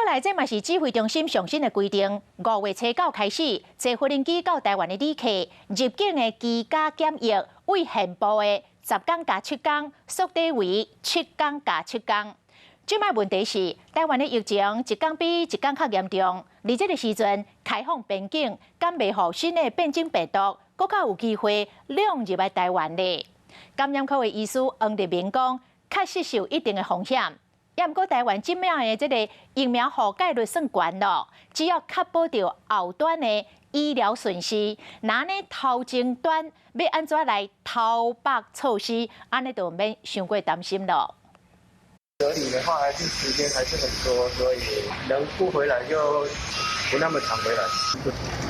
来，这嘛是指挥中心上新的规定。5月初9开始，坐飞轮机到台湾的旅客入境的居家检疫，为现步的10天加7天，缩短为7天加7天。即摆问题是，台湾的疫情一天比一天较严重，而这个时阵开放边境，敢袂互新的变种病毒，搁较有机会涌入来台湾呢？感染科的医师黄立明讲，确实是有一定的风险。也毋过，台湾即卖的这个疫苗覆盖率算悬咯，只要确保着后端的医疗顺序，那呢头前端要安怎来偷白措施，安尼就免伤过担心咯。隔离的话，时间还是很多，所以能不回来就不那么常回来，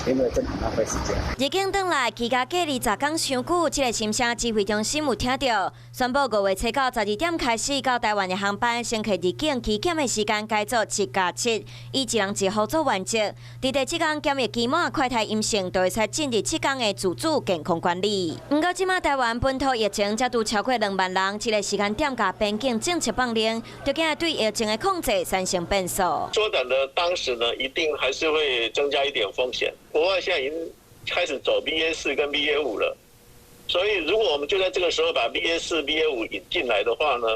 因为真的浪费时间。入境转来居家隔离10天伤久，这个心声指挥中心有听到，宣布5月初9 12点开始到台湾的航班，先去入境期检的时间改做7加7，以一人一户做原则。伫第7天检疫期满，快筛阴性，就会使进入7天的自主健康管理。不过，即马台湾本土疫情才拄超过2万人，这个时间点甲边境政策放令，就惊对疫情的控制产生变数。缩短的当时呢，一定还是会增加一点风险。国外现在已经开始走 BA4 跟 BA5 了，所以如果我们就在这个时候把 BA4、BA5 引进来的话呢，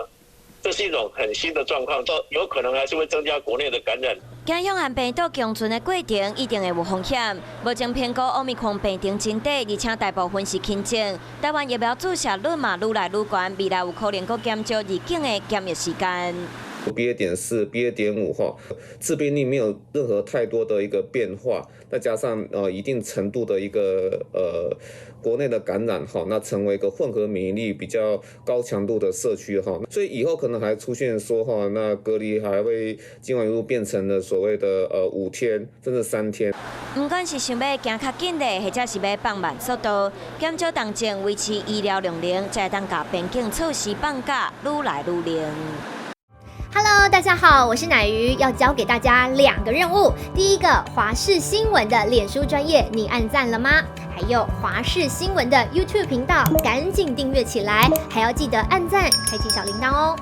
这是一种很新的状况，有可能还是会增加国内的感染。惊向岸病毒共存的过程一定会有风险。目前评估奥密克戎病毒真短，而且大部分是轻症。台湾疫苗注射率嘛愈来愈高，未来有可能佫减少入境的检疫时间。BA.4、BA.5哈，致病力没有任何太多的一个变化，再加上一定程度的一个国内的感染哈，那成为一个混合免疫力比较高强度的社区哈，所以以后可能还出现说哈，那隔离还会今晚一路变成了所谓的5天甚至3天。不管是想要行较紧的，或者是要放慢速度，减少动静，维持医疗量能，才会当甲边境措施放假愈来愈灵。Hello， 大家好，我是乃瑜，要教给大家2个任务。第一个，华视新闻的脸书专页，你按赞了吗？还有华视新闻的 YouTube 频道，赶紧订阅起来，还要记得按赞，开启小铃铛哦。